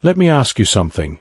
Let me ask you something.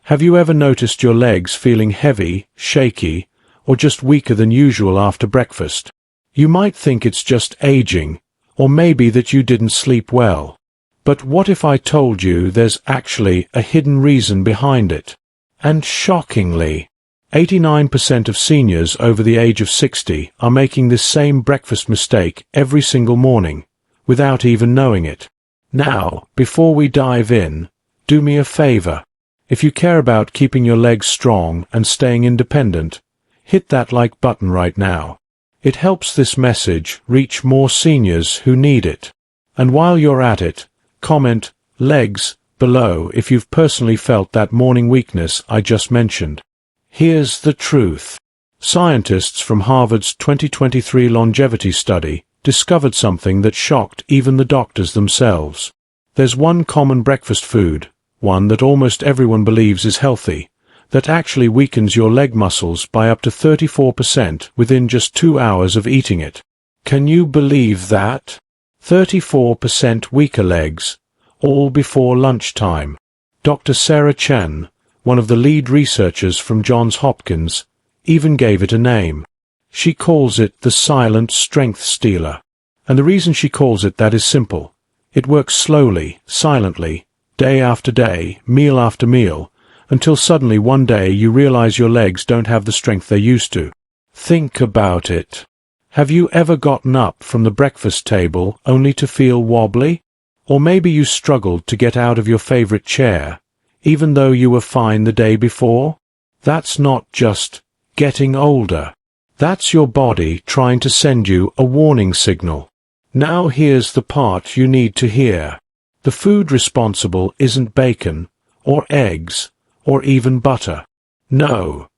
Have you ever noticed your legs feeling heavy, shaky, or just weaker than usual after breakfast? You might think it's just aging, or maybe that you didn't sleep well. But what if I told you there's actually a hidden reason behind it? And shockingly, 89% of seniors over the age of 60 are making this same breakfast mistake every single morning, without even knowing it. Now, before we dive in, do me a favor. If you care about keeping your legs strong and staying independent, hit that like button right now. It helps this message reach more seniors who need it. And while you're at it, comment "legs" below if you've personally felt that morning weakness I just mentioned. Here's the truth. Scientists from Harvard's 2023 longevity study discovered something that shocked even the doctors themselves. There's one common breakfast food, one that almost everyone believes is healthy, that actually weakens your leg muscles by up to 34% within just 2 hours of eating it. Can you believe that? 34% weaker legs, all before lunchtime. Dr. Sarah Chen, one of the lead researchers from Johns Hopkins, even gave it a name. She calls it the silent strength stealer. And the reason she calls it that is simple. It works slowly, silently, day after day, meal after meal, until suddenly one day you realize your legs don't have the strength they used to. Think about it. Have you ever gotten up from the breakfast table only to feel wobbly? Or maybe you struggled to get out of your favorite chair, even though you were fine the day before? That's not just getting older. That's your body trying to send you a warning signal. Now here's the part you need to hear. The food responsible isn't bacon, or eggs, or even butter. No.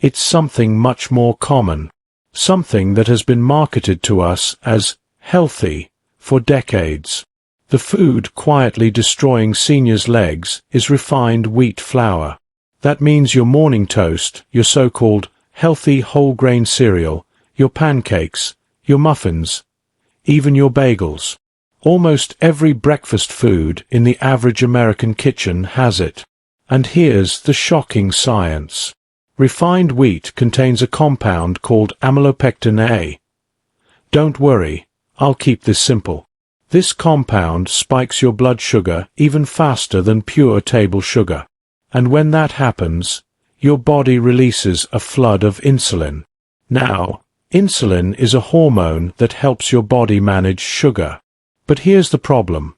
It's something much more common. Something that has been marketed to us as healthy for decades. The food quietly destroying seniors' legs is refined wheat flour. That means your morning toast, your so-called healthy whole grain cereal, your pancakes, your muffins, even your bagels. Almost every breakfast food in the average American kitchen has it. And here's the shocking science. Refined wheat contains a compound called amylopectin A. Don't worry, I'll keep this simple. This compound spikes your blood sugar even faster than pure table sugar. And when that happens, your body releases a flood of insulin. Now, insulin is a hormone that helps your body manage sugar. But here's the problem.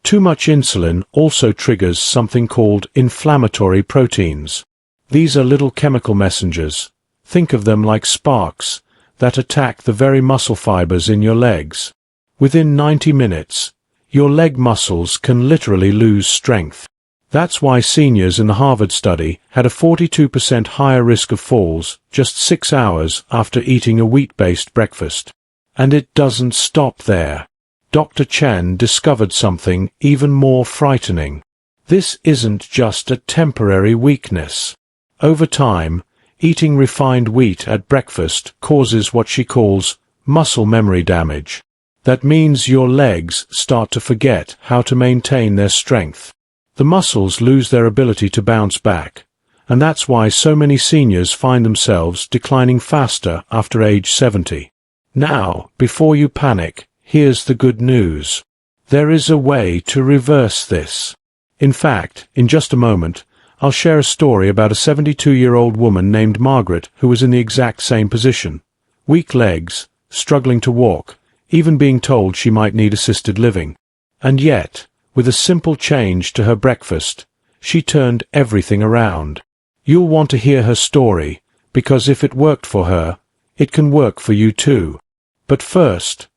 Too much insulin also triggers something called inflammatory proteins. These are little chemical messengers. Think of them like sparks that attack the very muscle fibers in your legs. Within 90 minutes, your leg muscles can literally lose strength. That's why seniors in the Harvard study had a 42% higher risk of falls just 6 hours after eating a wheat-based breakfast. And it doesn't stop there. Dr. Chen discovered something even more frightening. This isn't just a temporary weakness. Over time, eating refined wheat at breakfast causes what she calls muscle memory damage. That means your legs start to forget how to maintain their strength. The muscles lose their ability to bounce back, and that's why so many seniors find themselves declining faster after age 70. Now, before you panic, here's the good news. There is a way to reverse this. In fact, in just a moment, I'll share a story about a 72-year-old woman named Margaret who was in the exact same position. Weak legs, struggling to walk, even being told she might need assisted living. And yet, with a simple change to her breakfast, she turned everything around. You'll want to hear her story, because if it worked for her, it can work for you too. But first,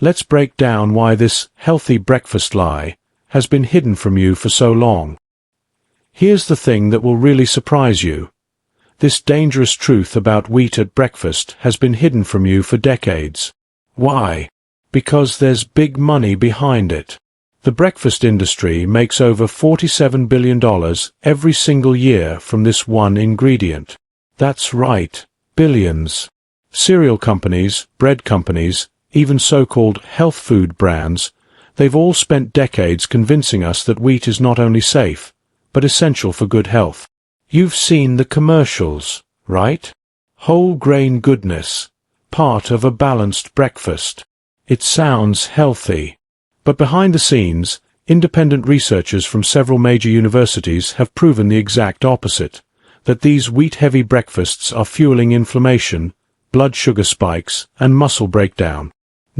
let's break down why this healthy breakfast lie has been hidden from you for so long. Here's the thing that will really surprise you. This dangerous truth about wheat at breakfast has been hidden from you for decades. Why? Because there's big money behind it. The breakfast industry makes over $47 billion every single year from this one ingredient. That's right, billions. Cereal companies, bread companies, even so-called health food brands, They've all spent decades convincing us that wheat is not only safe, but essential for good health. You've seen the commercials, right? Whole grain goodness, part of a balanced breakfast. It sounds healthy. But behind the scenes, independent researchers from several major universities have proven the exact opposite, that these wheat-heavy breakfasts are fueling inflammation, blood sugar spikes, and muscle breakdown.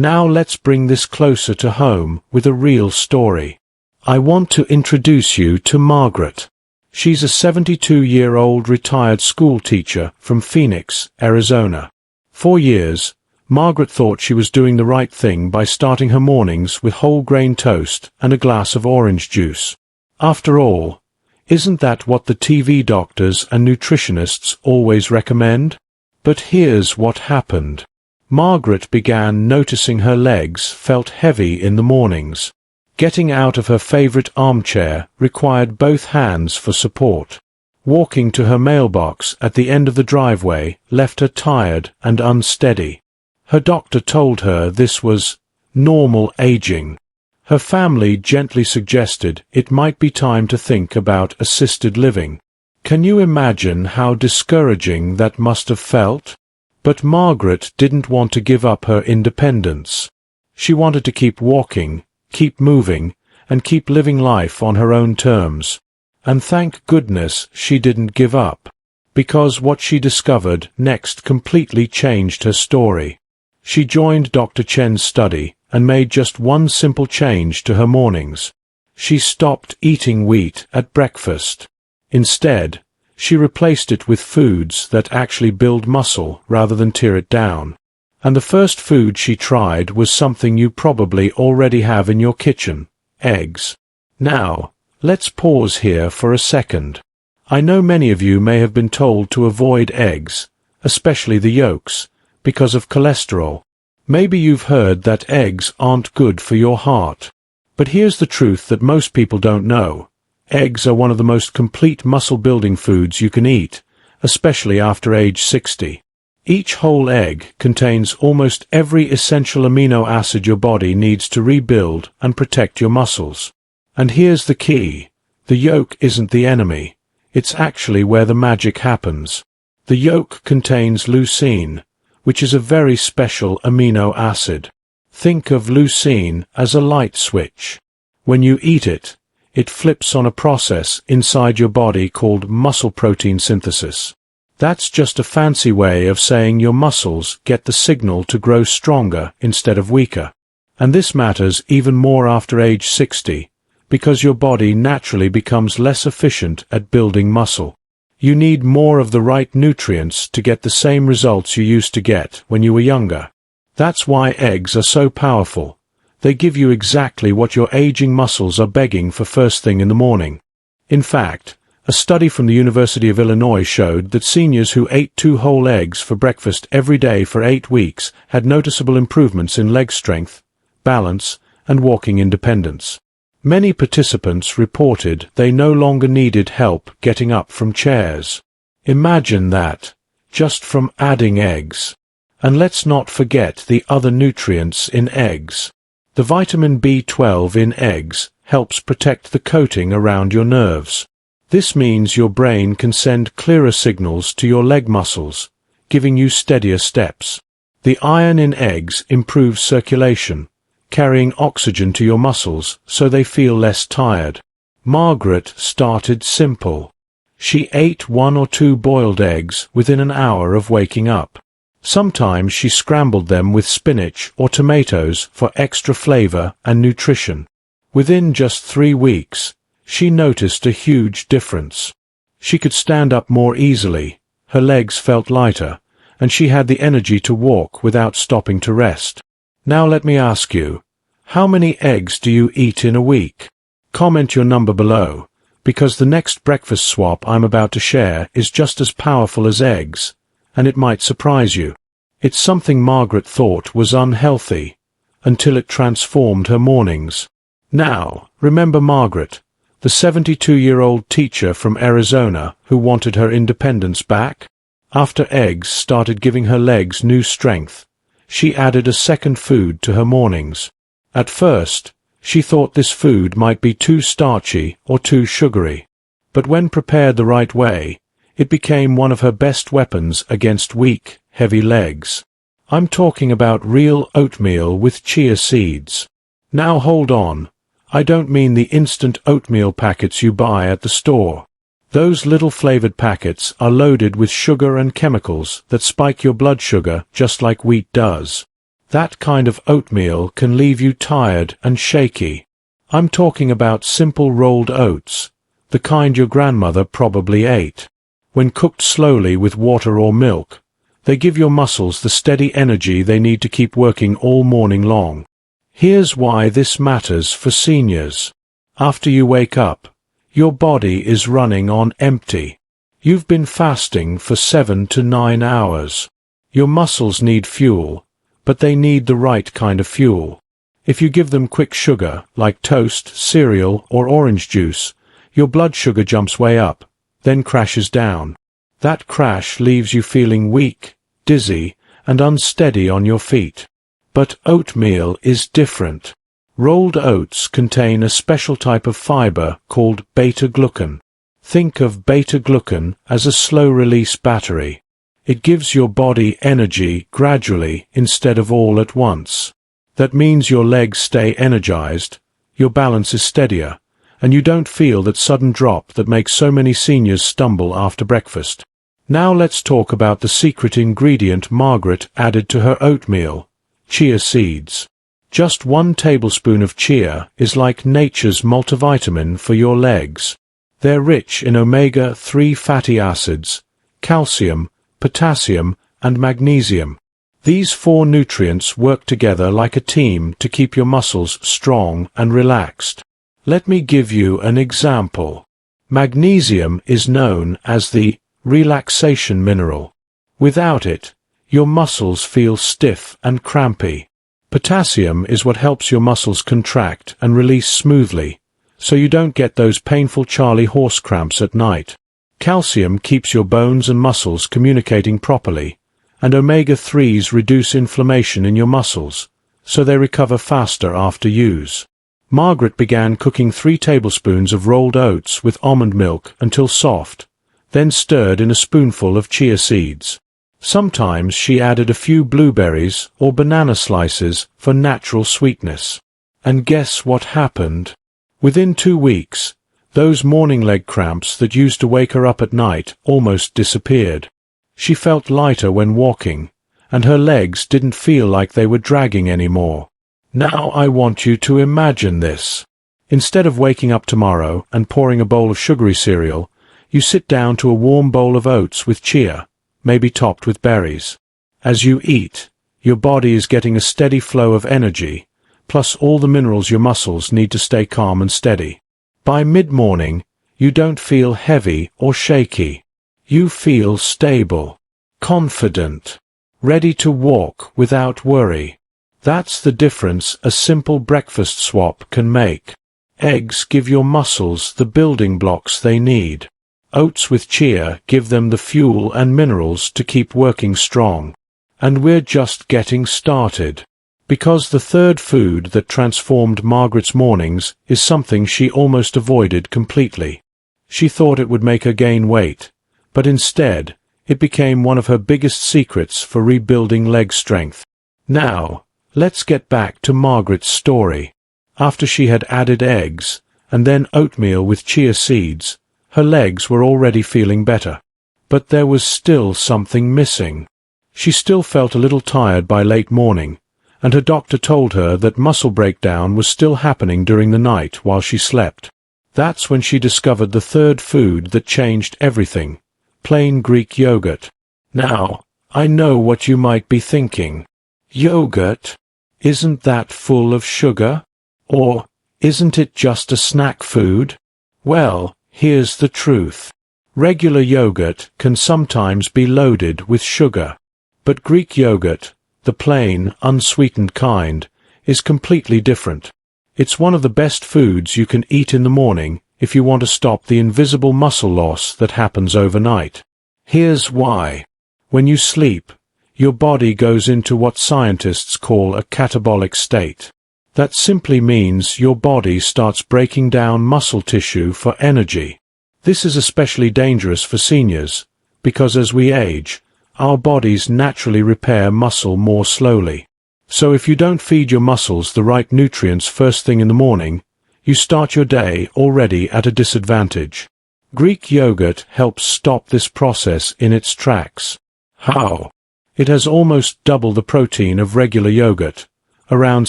Now let's bring this closer to home with a real story. I want to introduce you to Margaret. She's a 72-year-old retired school teacher from Phoenix, Arizona. For years, Margaret thought she was doing the right thing by starting her mornings with whole grain toast and a glass of orange juice. After all, isn't that what the TV doctors and nutritionists always recommend? But here's what happened. Margaret began noticing her legs felt heavy in the mornings. Getting out of her favorite armchair required both hands for support. Walking to her mailbox at the end of the driveway left her tired and unsteady. Her doctor told her this was normal aging. Her family gently suggested it might be time to think about assisted living. Can you imagine how discouraging that must have felt? But Margaret didn't want to give up her independence. She wanted to keep walking, keep moving, and keep living life on her own terms. And thank goodness she didn't give up, because what she discovered next completely changed her story. She joined Dr. Chen's study and made just one simple change to her mornings. She stopped eating wheat at breakfast. Instead, she replaced it with foods that actually build muscle rather than tear it down. And the first food she tried was something you probably already have in your kitchen: eggs. Now, let's pause here for a second. I know many of you may have been told to avoid eggs, especially the yolks, because of cholesterol. Maybe you've heard that eggs aren't good for your heart. But here's the truth that most people don't know. Eggs are one of the most complete muscle-building foods you can eat, especially after age 60. Each whole egg contains almost every essential amino acid your body needs to rebuild and protect your muscles. And here's the key. The yolk isn't the enemy. It's actually where the magic happens. The yolk contains leucine, which is a very special amino acid. Think of leucine as a light switch. When you eat it, it flips on a process inside your body called muscle protein synthesis. That's just a fancy way of saying your muscles get the signal to grow stronger instead of weaker. And this matters even more after age 60, because your body naturally becomes less efficient at building muscle. You need more of the right nutrients to get the same results you used to get when you were younger. That's why eggs are so powerful. They give you exactly what your aging muscles are begging for first thing in the morning. In fact, a study from the University of Illinois showed that seniors who ate 2 whole eggs for breakfast every day for 8 weeks had noticeable improvements in leg strength, balance, and walking independence. Many participants reported they no longer needed help getting up from chairs. Imagine that, just from adding eggs. And let's not forget the other nutrients in eggs. The vitamin B12 in eggs helps protect the coating around your nerves. This means your brain can send clearer signals to your leg muscles, giving you steadier steps. The iron in eggs improves circulation, carrying oxygen to your muscles so they feel less tired. Margaret started simple. She ate 1 or 2 boiled eggs within an hour of waking up. Sometimes she scrambled them with spinach or tomatoes for extra flavor and nutrition. Within just 3 weeks, she noticed a huge difference. She could stand up more easily, her legs felt lighter, and she had the energy to walk without stopping to rest. Now let me ask you, how many eggs do you eat in a week? Comment your number below, because the next breakfast swap I'm about to share is just as powerful as eggs, and it might surprise you. It's something Margaret thought was unhealthy, until it transformed her mornings. Now, remember Margaret, the 72-year-old teacher from Arizona who wanted her independence back? After eggs started giving her legs new strength, she added a second food to her mornings. At first, She thought this food might be too starchy or too sugary. But when prepared the right way, it became one of her best weapons against weak, heavy legs. I'm talking about real oatmeal with chia seeds. Now hold on. I don't mean the instant oatmeal packets you buy at the store. Those little flavored packets are loaded with sugar and chemicals that spike your blood sugar just like wheat does. That kind of oatmeal can leave you tired and shaky. I'm talking about simple rolled oats, the kind your grandmother probably ate. When cooked slowly with water or milk, they give your muscles the steady energy they need to keep working all morning long. Here's why this matters for seniors. After you wake up, your body is running on empty. You've been fasting for 7 to 9 hours. Your muscles need fuel, but they need the right kind of fuel. If you give them quick sugar, like toast, cereal, or orange juice, your blood sugar jumps way up, then crashes down. That crash leaves you feeling weak, dizzy, and unsteady on your feet. But oatmeal is different. Rolled oats contain a special type of fiber called beta-glucan. Think of beta-glucan as a slow-release battery. It gives your body energy gradually instead of all at once. That means your legs stay energized, your balance is steadier, and you don't feel that sudden drop that makes so many seniors stumble after breakfast. Now let's talk about the secret ingredient Margaret added to her oatmeal: chia seeds. Just 1 tablespoon of chia is like nature's multivitamin for your legs. They're rich in omega-3 fatty acids, calcium, potassium, and magnesium. These 4 nutrients work together like a team to keep your muscles strong and relaxed. Let me give you an example. Magnesium is known as the relaxation mineral. Without it, your muscles feel stiff and crampy. Potassium is what helps your muscles contract and release smoothly, so you don't get those painful Charlie horse cramps at night. Calcium keeps your bones and muscles communicating properly, and omega-3s reduce inflammation in your muscles, so they recover faster after use. Margaret began cooking 3 tablespoons of rolled oats with almond milk until soft, then stirred in a spoonful of chia seeds. Sometimes she added a few blueberries or banana slices for natural sweetness. And guess what happened? Within 2 weeks, those morning leg cramps that used to wake her up at night almost disappeared. She felt lighter when walking, and her legs didn't feel like they were dragging anymore. Now I want you to imagine this. Instead of waking up tomorrow and pouring a bowl of sugary cereal, you sit down to a warm bowl of oats with chia, maybe topped with berries. As you eat, your body is getting a steady flow of energy, plus all the minerals your muscles need to stay calm and steady. By mid-morning, you don't feel heavy or shaky. You feel stable, confident, ready to walk without worry. That's the difference a simple breakfast swap can make. Eggs give your muscles the building blocks they need. Oats with chia give them the fuel and minerals to keep working strong. And we're just getting started. Because the third food that transformed Margaret's mornings is something she almost avoided completely. She thought it would make her gain weight, but instead, it became one of her biggest secrets for rebuilding leg strength. Now, let's get back to Margaret's story. After she had added eggs, and then oatmeal with chia seeds, her legs were already feeling better. But there was still something missing. She still felt a little tired by late morning, and her doctor told her that muscle breakdown was still happening during the night while she slept. That's when she discovered the third food that changed everything: plain Greek yogurt. Now, I know what you might be thinking. Yogurt? Isn't that full of sugar? Or, isn't it just a snack food? Well, here's the truth. Regular yogurt can sometimes be loaded with sugar. But Greek yogurt, the plain, unsweetened kind, is completely different. It's one of the best foods you can eat in the morning if you want to stop the invisible muscle loss that happens overnight. Here's why. When you sleep, your body goes into what scientists call a catabolic state. That simply means your body starts breaking down muscle tissue for energy. This is especially dangerous for seniors, because as we age, our bodies naturally repair muscle more slowly. So if you don't feed your muscles the right nutrients first thing in the morning, you start your day already at a disadvantage. Greek yogurt helps stop this process in its tracks. How? It has almost double the protein of regular yogurt, around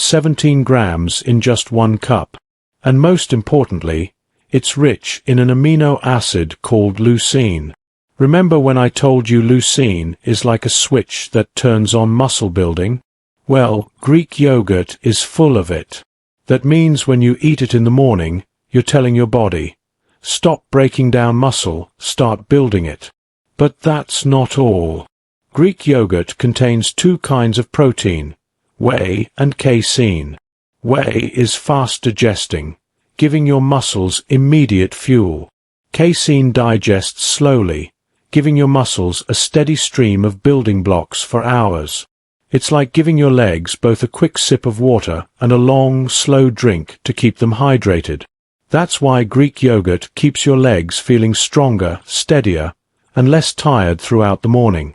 17 grams in just 1 cup. And most importantly, it's rich in an amino acid called leucine. Remember when I told you leucine is like a switch that turns on muscle building? Well, Greek yogurt is full of it. That means when you eat it in the morning, you're telling your body, stop breaking down muscle, start building it. But that's not all. Greek yogurt contains 2 kinds of protein, whey and casein. Whey is fast digesting, giving your muscles immediate fuel. Casein digests slowly, giving your muscles a steady stream of building blocks for hours. It's like giving your legs both a quick sip of water and a long, slow drink to keep them hydrated. That's why Greek yogurt keeps your legs feeling stronger, steadier, and less tired throughout the morning.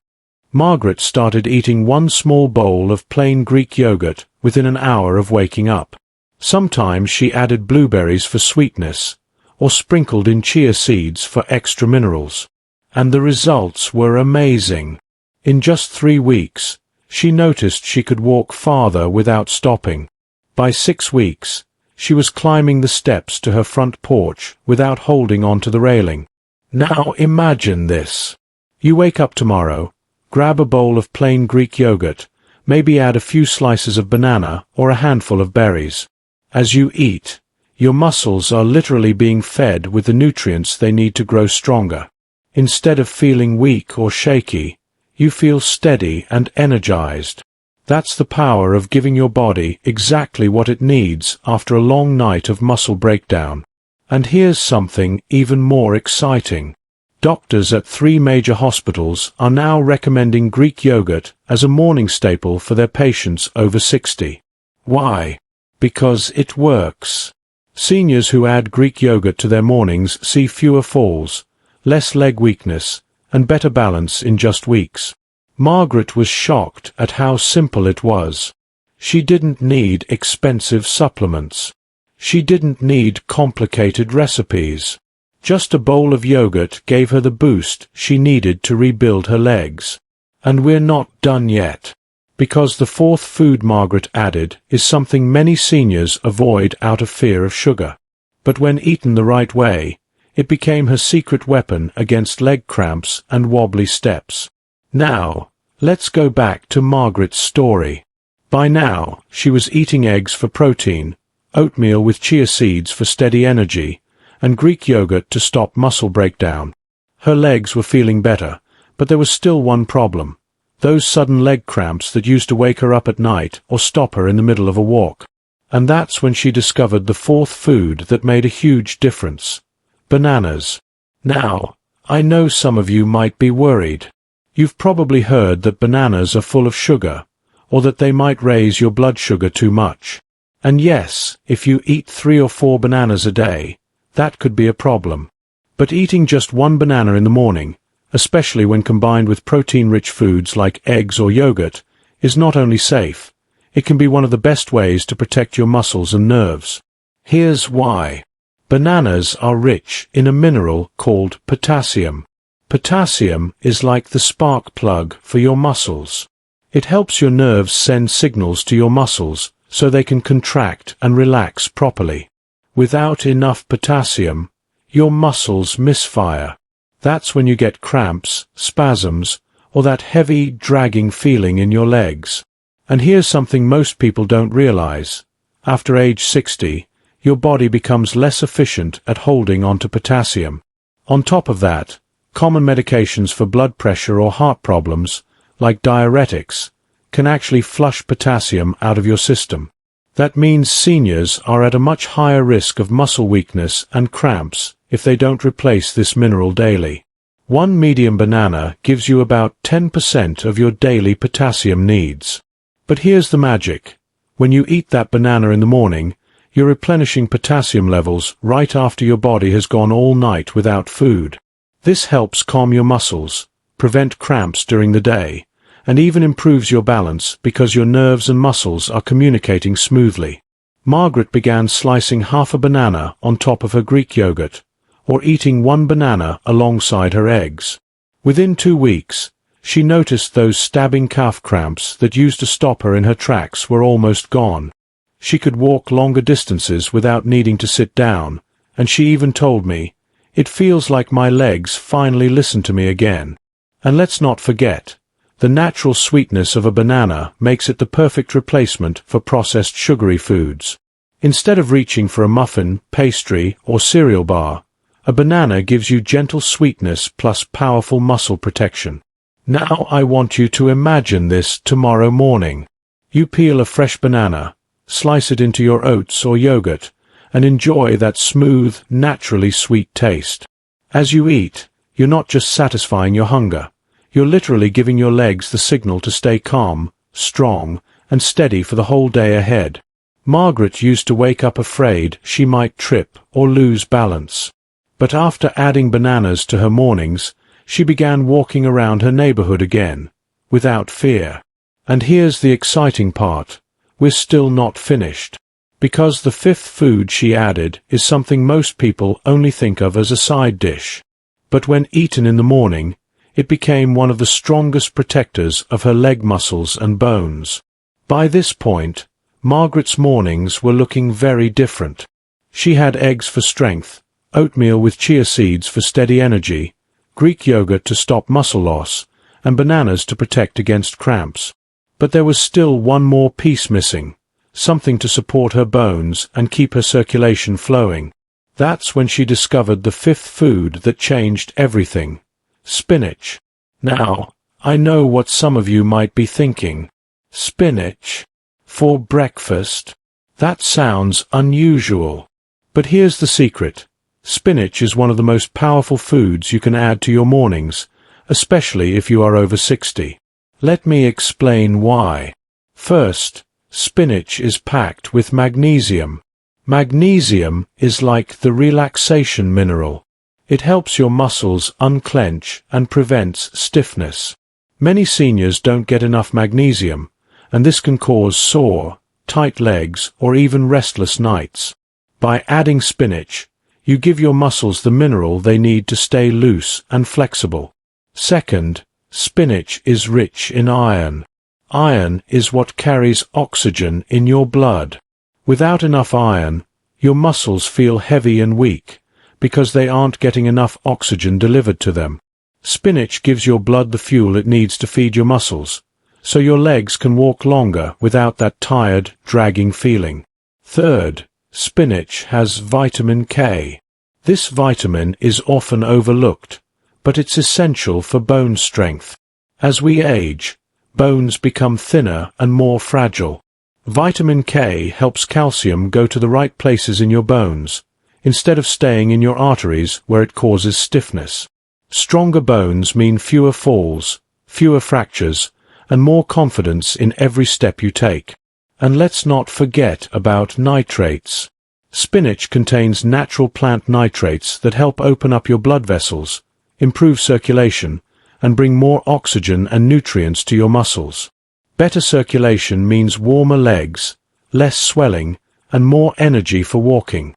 Margaret started eating 1 small bowl of plain Greek yogurt within an hour of waking up. Sometimes she added blueberries for sweetness, or sprinkled in chia seeds for extra minerals. And the results were amazing. In just 3 weeks, she noticed she could walk farther without stopping. By 6 weeks, she was climbing the steps to her front porch without holding onto the railing. Now imagine this. You wake up tomorrow, grab a bowl of plain Greek yogurt, maybe add a few slices of banana or a handful of berries. As you eat, your muscles are literally being fed with the nutrients they need to grow stronger. Instead of feeling weak or shaky, you feel steady and energized. That's the power of giving your body exactly what it needs after a long night of muscle breakdown. And here's something even more exciting. Doctors at 3 major hospitals are now recommending Greek yogurt as a morning staple for their patients over 60. Why? Because it works. Seniors who add Greek yogurt to their mornings see fewer falls, less leg weakness, and better balance in just weeks. Margaret was shocked at how simple it was. She didn't need expensive supplements. She didn't need complicated recipes. Just a bowl of yogurt gave her the boost she needed to rebuild her legs. And we're not done yet. Because the 4th food Margaret added is something many seniors avoid out of fear of sugar. But when eaten the right way, it became her secret weapon against leg cramps and wobbly steps. Now, let's go back to Margaret's story. By now, she was eating eggs for protein, oatmeal with chia seeds for steady energy, and Greek yogurt to stop muscle breakdown. Her legs were feeling better, but there was still one problem. Those sudden leg cramps that used to wake her up at night or stop her in the middle of a walk. And that's when she discovered the 4th food that made a huge difference. Bananas. Now, I know some of you might be worried. You've probably heard that bananas are full of sugar, or that they might raise your blood sugar too much. And yes, if you eat 3 or 4 bananas a day, that could be a problem. But eating just 1 banana in the morning, especially when combined with protein-rich foods like eggs or yogurt, is not only safe, it can be one of the best ways to protect your muscles and nerves. Here's why. Bananas are rich in a mineral called potassium. Potassium is like the spark plug for your muscles. It helps your nerves send signals to your muscles so they can contract and relax properly. Without enough potassium, your muscles misfire. That's when you get cramps, spasms, or that heavy, dragging feeling in your legs. And here's something most people don't realize. After age 60, your body becomes less efficient at holding onto potassium. On top of that, common medications for blood pressure or heart problems, like diuretics, can actually flush potassium out of your system. That means seniors are at a much higher risk of muscle weakness and cramps if they don't replace this mineral daily. 1 medium banana gives you about 10% of your daily potassium needs. But here's the magic. When you eat that banana in the morning, you're replenishing potassium levels right after your body has gone all night without food. This helps calm your muscles, prevent cramps during the day, and even improves your balance because your nerves and muscles are communicating smoothly. Margaret began slicing half a banana on top of her Greek yogurt, or eating one banana alongside her eggs. Within 2 weeks, she noticed those stabbing calf cramps that used to stop her in her tracks were almost gone. She could walk longer distances without needing to sit down, and she even told me, "It feels like my legs finally listen to me again." And let's not forget, the natural sweetness of a banana makes it the perfect replacement for processed sugary foods. Instead of reaching for a muffin, pastry, or cereal bar, a banana gives you gentle sweetness plus powerful muscle protection. Now I want you to imagine this tomorrow morning. You peel a fresh banana, slice it into your oats or yogurt, and enjoy that smooth, naturally sweet taste. As you eat, you're not just satisfying your hunger. You're literally giving your legs the signal to stay calm, strong, and steady for the whole day ahead. Margaret used to wake up afraid she might trip or lose balance. But after adding bananas to her mornings, she began walking around her neighborhood again, without fear. And here's the exciting part. We're still not finished. Because the 5th food she added is something most people only think of as a side dish. But when eaten in the morning, it became one of the strongest protectors of her leg muscles and bones. By this point, Margaret's mornings were looking very different. She had eggs for strength, oatmeal with chia seeds for steady energy, Greek yogurt to stop muscle loss, and bananas to protect against cramps. But there was still one more piece missing, something to support her bones and keep her circulation flowing. That's when she discovered the 5th food that changed everything: spinach. Now, I know what some of you might be thinking. Spinach? For breakfast? That sounds unusual. But here's the secret. Spinach is one of the most powerful foods you can add to your mornings, especially if you are over 60. Let me explain why. First, spinach is packed with magnesium. Magnesium is like the relaxation mineral. It helps your muscles unclench and prevents stiffness. Many seniors don't get enough magnesium, and this can cause sore, tight legs, or even restless nights. By adding spinach, you give your muscles the mineral they need to stay loose and flexible. Second, spinach is rich in iron. Iron is what carries oxygen in your blood. Without enough iron, your muscles feel heavy and weak, because they aren't getting enough oxygen delivered to them. Spinach gives your blood the fuel it needs to feed your muscles, so your legs can walk longer without that tired, dragging feeling. Third, spinach has vitamin K. This vitamin is often overlooked, but it's essential for bone strength. As we age, bones become thinner and more fragile. Vitamin K helps calcium go to the right places in your bones, instead of staying in your arteries where it causes stiffness. Stronger bones mean fewer falls, fewer fractures, and more confidence in every step you take. And let's not forget about nitrates. Spinach contains natural plant nitrates that help open up your blood vessels, improve circulation, and bring more oxygen and nutrients to your muscles. Better circulation means warmer legs, less swelling, and more energy for walking.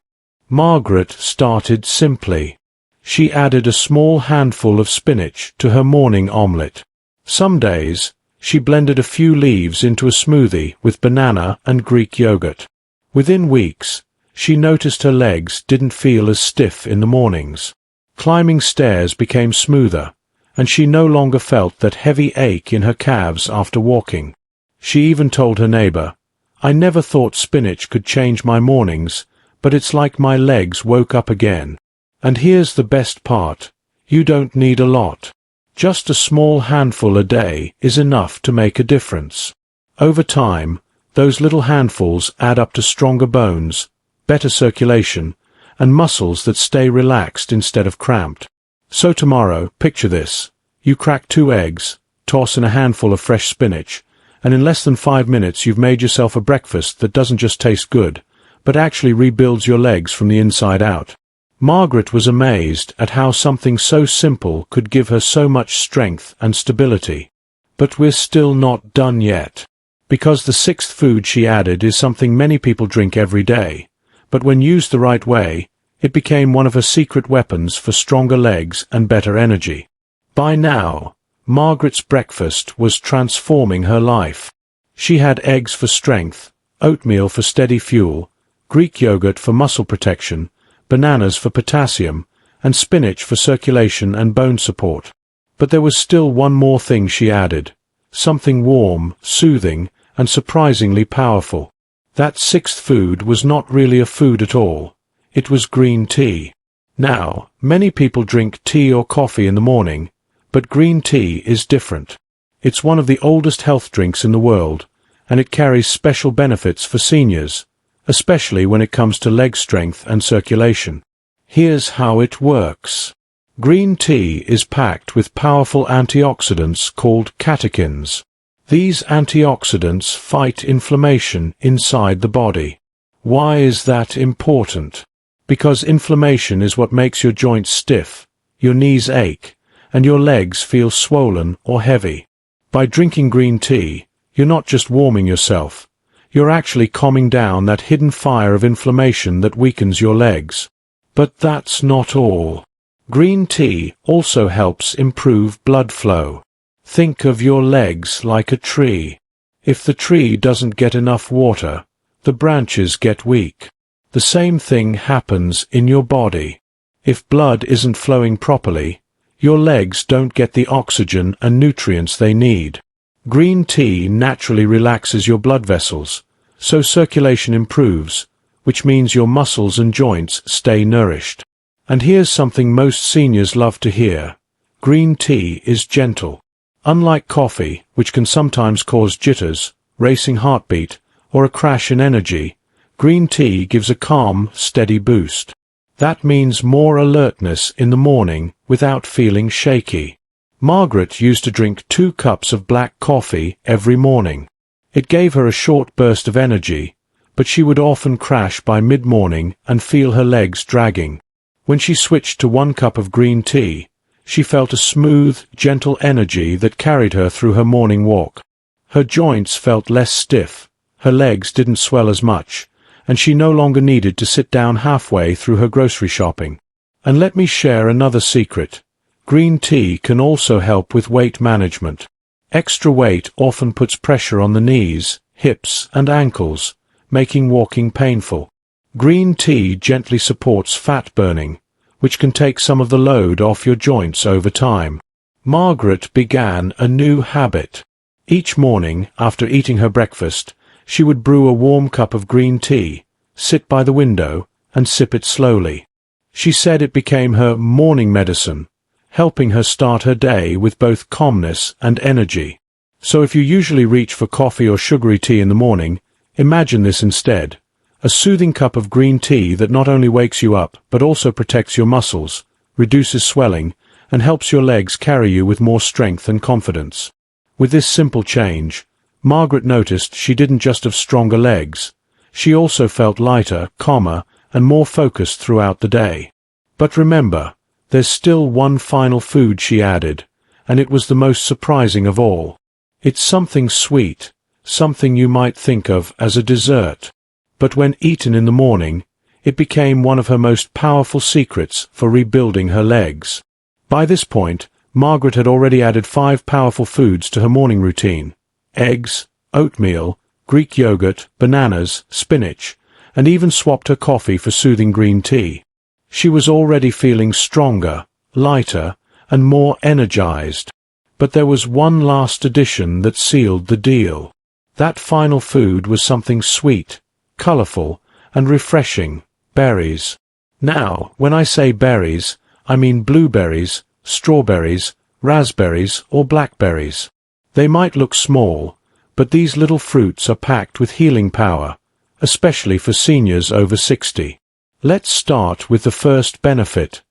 Margaret started simply. She added a small handful of spinach to her morning omelette. Some days, she blended a few leaves into a smoothie with banana and Greek yogurt. Within weeks, she noticed her legs didn't feel as stiff in the mornings. Climbing stairs became smoother, and she no longer felt that heavy ache in her calves after walking. She even told her neighbor, "I never thought spinach could change my mornings, but it's like my legs woke up again." And here's the best part. You don't need a lot. Just a small handful a day is enough to make a difference. Over time, those little handfuls add up to stronger bones, better circulation, and muscles that stay relaxed instead of cramped. So tomorrow, picture this. You crack 2 eggs, toss in a handful of fresh spinach, and in less than 5 minutes you've made yourself a breakfast that doesn't just taste good, but actually rebuilds your legs from the inside out. Margaret was amazed at how something so simple could give her so much strength and stability. But we're still not done yet. Because the sixth food she added is something many people drink every day, but when used the right way, it became one of her secret weapons for stronger legs and better energy. By now, Margaret's breakfast was transforming her life. She had eggs for strength, oatmeal for steady fuel, Greek yogurt for muscle protection, bananas for potassium, and spinach for circulation and bone support. But there was still one more thing she added, something warm, soothing, and surprisingly powerful. That sixth food was not really a food at all. It was green tea. Now, many people drink tea or coffee in the morning, but green tea is different. It's one of the oldest health drinks in the world, and it carries special benefits for seniors, especially when it comes to leg strength and circulation. Here's how it works. Green tea is packed with powerful antioxidants called catechins. These antioxidants fight inflammation inside the body. Why is that important? Because inflammation is what makes your joints stiff, your knees ache, and your legs feel swollen or heavy. By drinking green tea, you're not just warming yourself. You're actually calming down that hidden fire of inflammation that weakens your legs. But that's not all. Green tea also helps improve blood flow. Think of your legs like a tree. If the tree doesn't get enough water, the branches get weak. The same thing happens in your body. If blood isn't flowing properly, your legs don't get the oxygen and nutrients they need. Green tea naturally relaxes your blood vessels, so circulation improves, which means your muscles and joints stay nourished. And here's something most seniors love to hear. Green tea is gentle. Unlike coffee, which can sometimes cause jitters, racing heartbeat, or a crash in energy, green tea gives a calm, steady boost. That means more alertness in the morning without feeling shaky. Margaret used to drink 2 cups of black coffee every morning. It gave her a short burst of energy, but she would often crash by mid-morning and feel her legs dragging. When she switched to 1 cup of green tea, she felt a smooth, gentle energy that carried her through her morning walk. Her joints felt less stiff, her legs didn't swell as much, and she no longer needed to sit down halfway through her grocery shopping. And let me share another secret. Green tea can also help with weight management. Extra weight often puts pressure on the knees, hips, and ankles, making walking painful. Green tea gently supports fat burning, which can take some of the load off your joints over time. Margaret began a new habit. Each morning, after eating her breakfast, she would brew a warm cup of green tea, sit by the window, and sip it slowly. She said it became her morning medicine, helping her start her day with both calmness and energy. So if you usually reach for coffee or sugary tea in the morning, imagine this instead. A soothing cup of green tea that not only wakes you up, but also protects your muscles, reduces swelling, and helps your legs carry you with more strength and confidence. With this simple change, Margaret noticed she didn't just have stronger legs. She also felt lighter, calmer, and more focused throughout the day. But remember, there's still one final food she added, and it was the most surprising of all. It's something sweet, something you might think of as a dessert. But when eaten in the morning, it became one of her most powerful secrets for rebuilding her legs. By this point, Margaret had already added 5 powerful foods to her morning routine: eggs, oatmeal, Greek yogurt, bananas, spinach, and even swapped her coffee for soothing green tea. She was already feeling stronger, lighter, and more energized. But there was one last addition that sealed the deal. That final food was something sweet, colorful, and refreshing: berries. Now, when I say berries, I mean blueberries, strawberries, raspberries, or blackberries. They might look small, but these little fruits are packed with healing power, especially for seniors over 60. Let's start with the first benefit: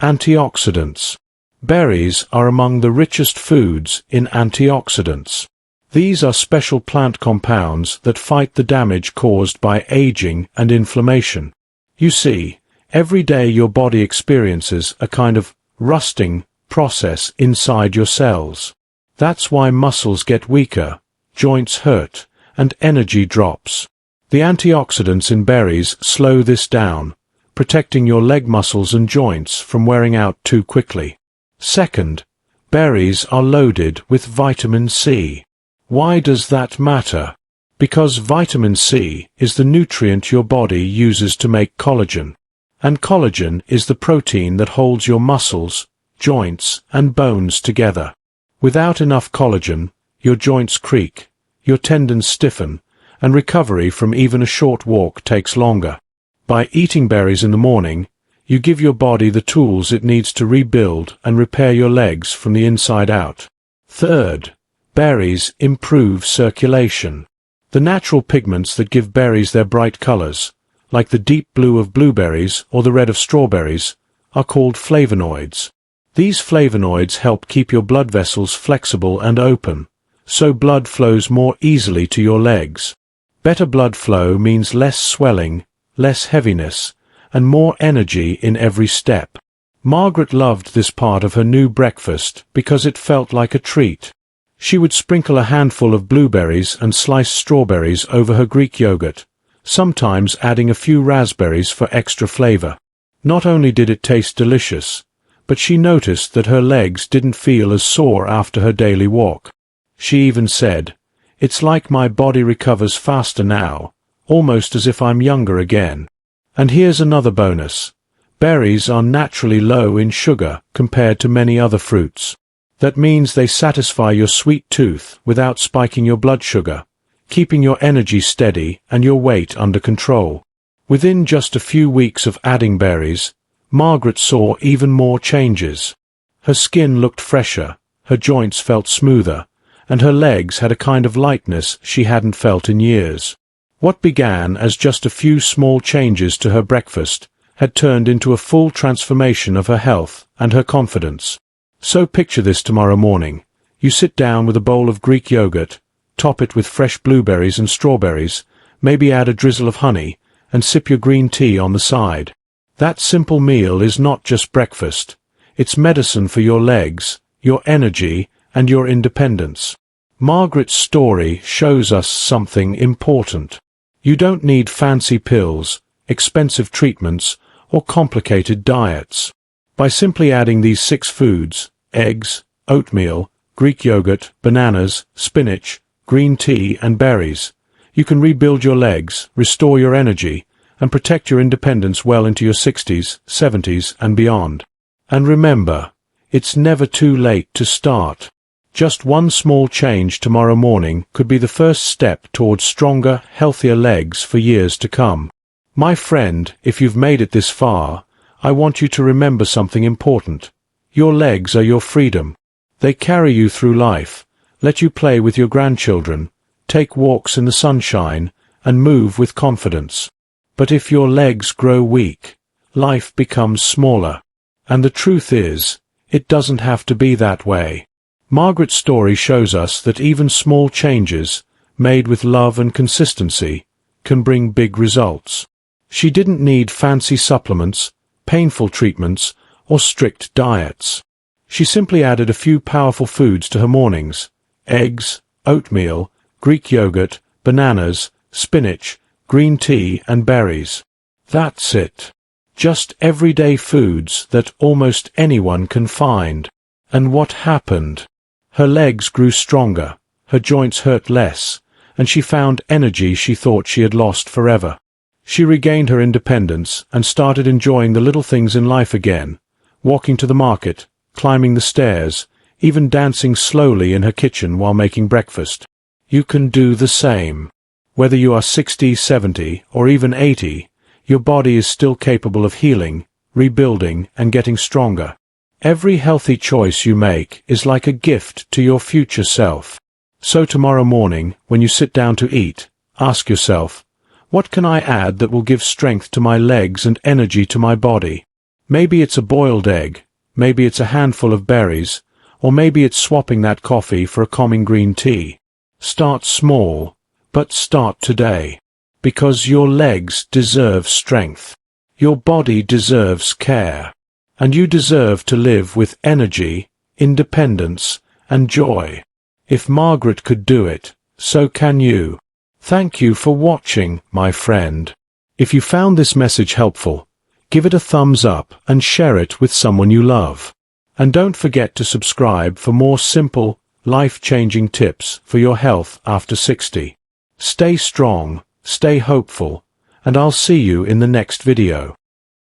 antioxidants. Berries are among the richest foods in antioxidants. These are special plant compounds that fight the damage caused by aging and inflammation. You see, every day your body experiences a kind of rusting process inside your cells. That's why muscles get weaker, joints hurt, and energy drops. The antioxidants in berries slow this down, protecting your leg muscles and joints from wearing out too quickly. Second, berries are loaded with vitamin C. Why does that matter? Because vitamin C is the nutrient your body uses to make collagen. And collagen is the protein that holds your muscles, joints, and bones together. Without enough collagen, your joints creak, your tendons stiffen, and recovery from even a short walk takes longer. By eating berries in the morning, you give your body the tools it needs to rebuild and repair your legs from the inside out. Third, berries improve circulation. The natural pigments that give berries their bright colors, like the deep blue of blueberries or the red of strawberries, are called flavonoids. These flavonoids help keep your blood vessels flexible and open, so blood flows more easily to your legs. Better blood flow means less swelling, less heaviness, and more energy in every step. Margaret loved this part of her new breakfast because it felt like a treat. She would sprinkle a handful of blueberries and sliced strawberries over her Greek yogurt, sometimes adding a few raspberries for extra flavor. Not only did it taste delicious, but she noticed that her legs didn't feel as sore after her daily walk. She even said, "It's like my body recovers faster now, almost as if I'm younger again." And here's another bonus. Berries are naturally low in sugar compared to many other fruits. That means they satisfy your sweet tooth without spiking your blood sugar, keeping your energy steady and your weight under control. Within just a few weeks of adding berries, Margaret saw even more changes. Her skin looked fresher, her joints felt smoother, and her legs had a kind of lightness she hadn't felt in years. What began as just a few small changes to her breakfast had turned into a full transformation of her health and her confidence. So picture this tomorrow morning. You sit down with a bowl of Greek yogurt, top it with fresh blueberries and strawberries, maybe add a drizzle of honey, and sip your green tea on the side. That simple meal is not just breakfast. It's medicine for your legs, your energy, and your independence. Margaret's story shows us something important. You don't need fancy pills, expensive treatments, or complicated diets. By simply adding these 6 foods, eggs, oatmeal, Greek yogurt, bananas, spinach, green tea, and berries, you can rebuild your legs, restore your energy, and protect your independence well into your 60s, 70s, and beyond. And remember, it's never too late to start. Just one small change tomorrow morning could be the first step towards stronger, healthier legs for years to come. My friend, if you've made it this far, I want you to remember something important. Your legs are your freedom. They carry you through life, let you play with your grandchildren, take walks in the sunshine, and move with confidence. But if your legs grow weak, life becomes smaller. And the truth is, it doesn't have to be that way. Margaret's story shows us that even small changes, made with love and consistency, can bring big results. She didn't need fancy supplements, painful treatments, or strict diets. She simply added a few powerful foods to her mornings: eggs, oatmeal, Greek yogurt, bananas, spinach, green tea, and berries. That's it. Just everyday foods that almost anyone can find. And what happened? Her legs grew stronger, her joints hurt less, and she found energy she thought she had lost forever. She regained her independence and started enjoying the little things in life again, walking to the market, climbing the stairs, even dancing slowly in her kitchen while making breakfast. You can do the same. Whether you are 60, 70, or even 80, your body is still capable of healing, rebuilding, and getting stronger. Every healthy choice you make is like a gift to your future self. So tomorrow morning, when you sit down to eat, ask yourself, what can I add that will give strength to my legs and energy to my body? Maybe it's a boiled egg, maybe it's a handful of berries, or maybe it's swapping that coffee for a calming green tea. Start small, but start today. Because your legs deserve strength. Your body deserves care. And you deserve to live with energy, independence, and joy. If Margaret could do it, so can you. Thank you for watching, my friend. If you found this message helpful, give it a thumbs up and share it with someone you love. And don't forget to subscribe for more simple, life-changing tips for your health after 60. Stay strong, stay hopeful, and I'll see you in the next video.